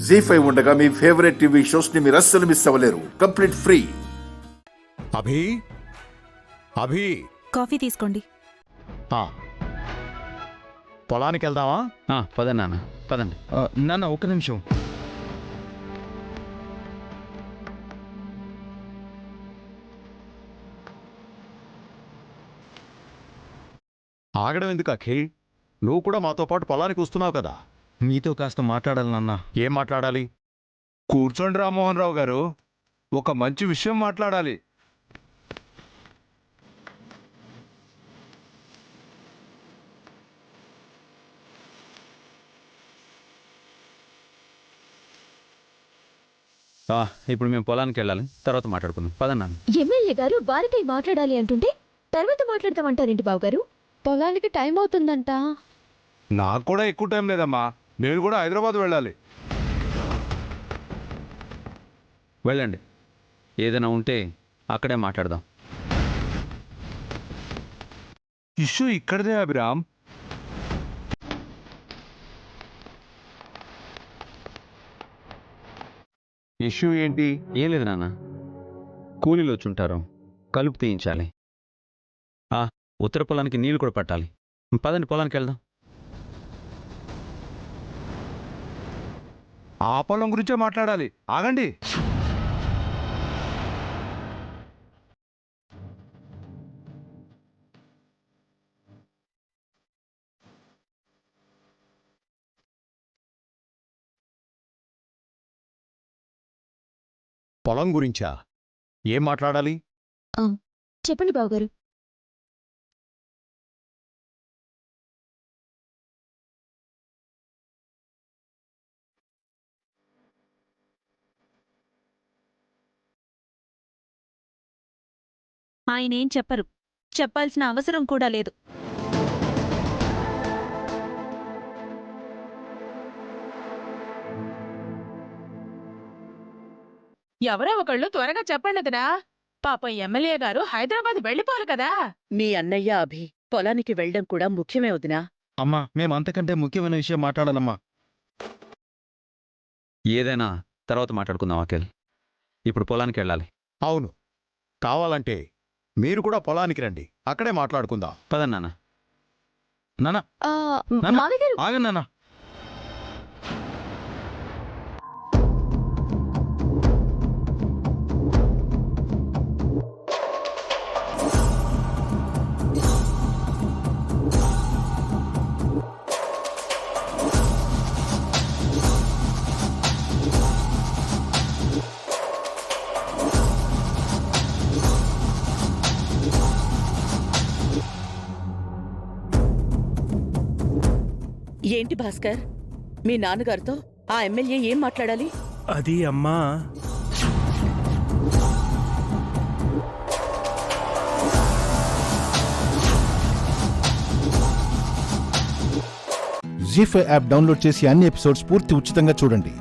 జీ5 ఉండగా మీ favourite TV shows ని మీరు అస్సలు మిస్ అవ్వలేరు. Complete free. అభి అభి కాఫీ తీసుకోండి. పొలానికి వెళ్దామా? పదండి నాన్న, పదండి. నాన్న ఒక్క నిమిషం. ఆగడం ఎందుకు అఖిల్? నువ్వు కూడా మాతో పాటు పొలానికి వస్తున్నావు కదా. మీతో కాస్త మాట్లాడాలి నాన్న. ఏం మాట్లాడాలి? కూర్చోండి రామ్మోహన్ రావు గారు, ఒక మంచి విషయం మాట్లాడాలి. ఇప్పుడు మేము పొలానికి వెళ్ళాలి, తర్వాత మాట్లాడుకుందాం. పదండి నాన్న. ఎమ్మెల్యే గారు వారికై మాట్లాడాలి అంటుంటే తర్వాత మాట్లాడతామంటారేంటి బావగారు? పొలానికి టైం అవుతుందంట. నాకు కూడా ఎక్కువ టైం లేదమ్మా, నేను కూడా హైదరాబాద్ వెళ్ళాలి. వెళ్ళండి, ఏదైనా ఉంటే అక్కడే మాట్లాడదాం. ఇష్యూ ఇక్కడదే అభిరామ్. ఇష్యూ ఏంటి? ఏం లేదు నాన్న, కూలీలు వచ్చుంటారు, కలుపు తీయించాలి. ఉత్తర పొలానికి నీళ్ళు కూడా పట్టాలి. పదండి పొలానికి వెళ్దాం. ఆ పొలం గురించే మాట్లాడాలి, ఆగండి. పొలం గురించా? ఏం మాట్లాడాలి? చెప్పండి బావగారు. ఆయనేం చెప్పరు, చెప్పాల్సిన అవసరం కూడా లేదు. ఎవరో ఒకళ్ళు త్వరగా చెప్పండి వదినా. పాపం ఎమ్మెల్యే గారు హైదరాబాద్ వెళ్ళిపోరు కదా. మీ అన్నయ్య అభి పొలానికి వెళ్ళడం కూడా ముఖ్యమే వదినా. అమ్మా, మేము అంతకంటే ముఖ్యమైన విషయం మాట్లాడాలమ్మా. ఏదైనా తర్వాత మాట్లాడుకుందాం అఖిల్. ఇప్పుడు పొలానికి వెళ్ళాలి. అవును, కావాలంటే మీరు కూడా పొలానికి రండి, అక్కడే మాట్లాడుకుందాం. పదండి నాన్న. నాన్న మావయ్య గారు ఆగండి నాన్న. ఏంటి భాస్కర్, మీ నాన్నగారితో ఆ ఎమ్మెల్యే ఏం మాట్లాడాలి? అది అమ్మా, జీ5 యాప్ డౌన్లోడ్ చేసి అన్ని ఎపిసోడ్స్ పూర్తి ఉచితంగా చూడండి.